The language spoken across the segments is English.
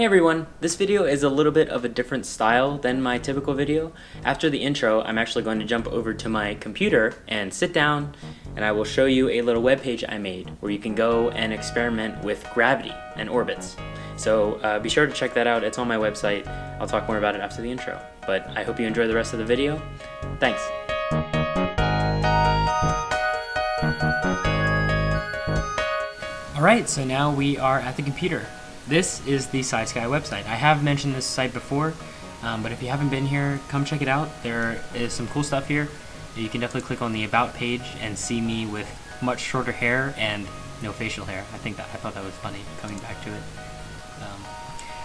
Hey everyone, this video is a little bit of a different style than my typical video. After the intro, I'm actually going to jump over to my computer and sit down, and I will show you a little web page I made where you can go and experiment with gravity and orbits. So be sure to check that out. It's on my website. I'll talk more about it after the intro. But I hope you enjoy the rest of the video. Thanks. Alright, so now we are at the computer. This is the SciSky website. I have mentioned this site before, but if you haven't been here, come check it out. There is some cool stuff here. You can definitely click on the About page and see me with much shorter hair and no facial hair. I thought that was funny, coming back to it.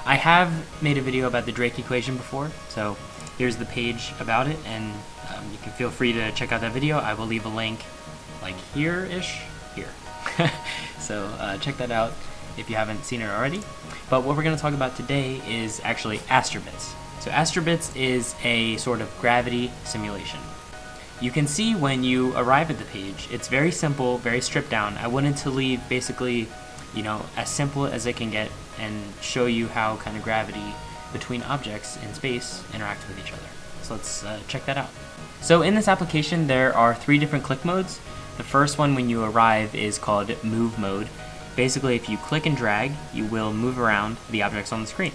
I have made a video about the Drake equation before, so here's the page about it, and you can feel free to check out that video. I will leave a link like here-ish, here. So check that out if you haven't seen it already. But what we're going to talk about today is actually Astrobits. So Astrobits is a sort of gravity simulation. You can see when you arrive at the page, it's very simple, very stripped down. I wanted to leave basically, as simple as it can get and show you how kind of gravity between objects in space interact with each other. So let's check that out. So in this application, there are 3 different click modes. The first one when you arrive is called Move Mode. Basically, if you click and drag, you will move around the objects on the screen.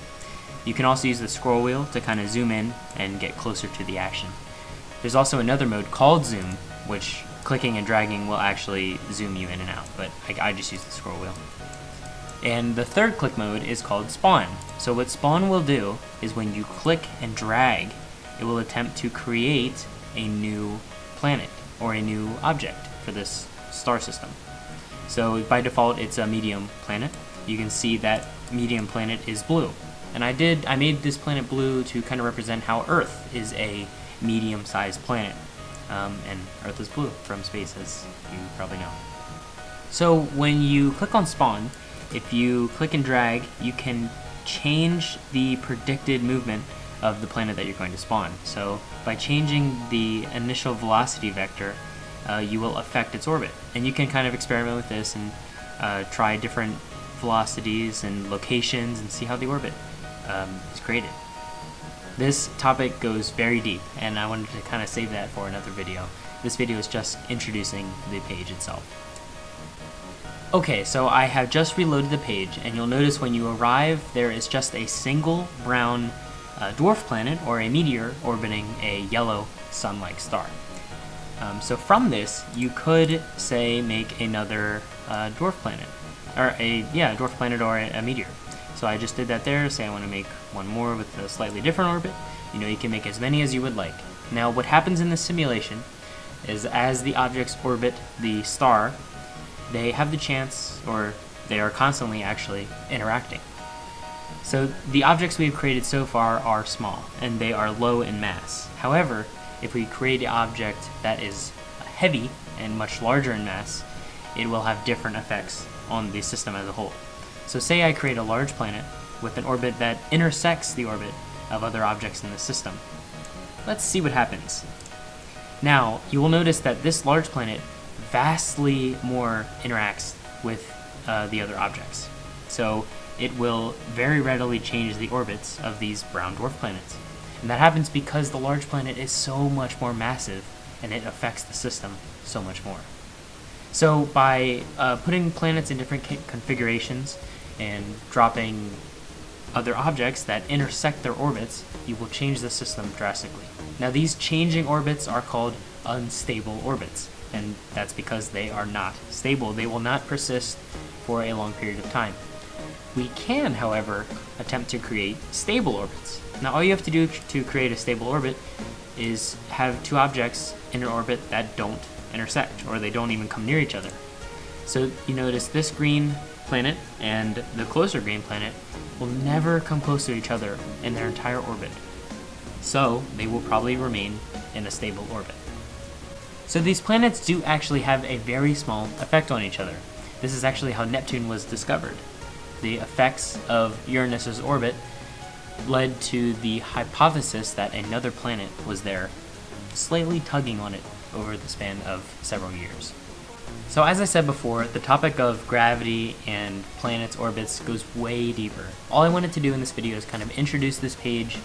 You can also use the scroll wheel to kind of zoom in and get closer to the action. There's also another mode called Zoom, which clicking and dragging will actually zoom you in and out, but I just use the scroll wheel. And the third click mode is called Spawn. So what Spawn will do is when you click and drag, it will attempt to create a new planet or a new object for this star system. So by default, it's a medium planet. You can see that medium planet is blue. And I made this planet blue to kind of represent how Earth is a medium-sized planet. And Earth is blue from space, as you probably know. So when you click on Spawn, if you click and drag, you can change the predicted movement of the planet that you're going to spawn. So by changing the initial velocity vector, you will affect its orbit. And you can kind of experiment with this and try different velocities and locations and see how the orbit is created. This topic goes very deep, and I wanted to kind of save that for another video. This video is just introducing the page itself. Okay, so I have just reloaded the page, and you'll notice when you arrive, there is just a single brown dwarf planet or a meteor orbiting a yellow sun-like star. So from this, you could, say, make another dwarf planet, or dwarf planet or a meteor. So I just did that there. Say I want to make one more with a slightly different orbit. You can make as many as you would like. Now, what happens in this simulation is as the objects orbit the star, they have the chance, or they are constantly actually interacting. So the objects we've created so far are small, and they are low in mass. However, if we create an object that is heavy and much larger in mass, it will have different effects on the system as a whole. So say I create a large planet with an orbit that intersects the orbit of other objects in the system. Let's see what happens. Now, you will notice that this large planet vastly more interacts with the other objects. So it will very readily change the orbits of these brown dwarf planets. And that happens because the large planet is so much more massive and it affects the system so much more. So by putting planets in different configurations and dropping other objects that intersect their orbits, you will change the system drastically. Now these changing orbits are called unstable orbits, and that's because they are not stable. They will not persist for a long period of time. We can, however, attempt to create stable orbits. Now all you have to do to create a stable orbit is have 2 objects in an orbit that don't intersect, or they don't even come near each other. So you notice this green planet and the closer green planet will never come close to each other in their entire orbit. So they will probably remain in a stable orbit. So these planets do actually have a very small effect on each other. This is actually how Neptune was discovered. The effects of Uranus's orbit led to the hypothesis that another planet was there, slightly tugging on it over the span of several years. So as I said before, the topic of gravity and planets' orbits goes way deeper. All I wanted to do in this video is kind of introduce this page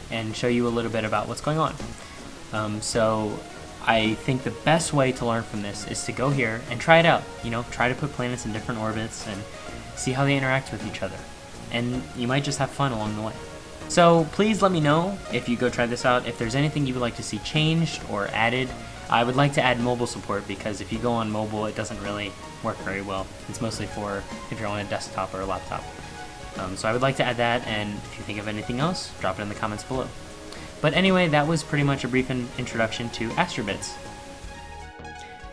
and show you a little bit about what's going on. So I think the best way to learn from this is to go here and try it out. Try to put planets in different orbits and see how they interact with each other. And you might just have fun along the way. So please let me know if you go try this out, if there's anything you would like to see changed or added. I would like to add mobile support because if you go on mobile, it doesn't really work very well. It's mostly for if you're on a desktop or a laptop. So I would like to add that, and if you think of anything else, drop it in the comments below. But anyway, that was pretty much a brief introduction to Astrobits.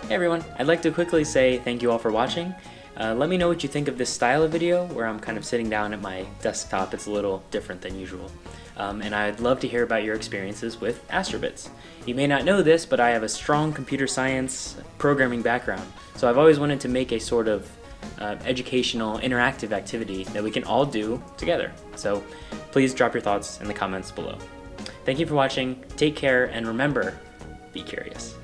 Hey everyone, I'd like to quickly say thank you all for watching. Let me know what you think of this style of video where I'm kind of sitting down at my desktop. It's a little different than usual. And I'd love to hear about your experiences with Astrobits. You may not know this, but I have a strong computer science programming background, so I've always wanted to make a sort of educational, interactive activity that we can all do together. So please drop your thoughts in the comments below. Thank you for watching, take care, and remember, be curious.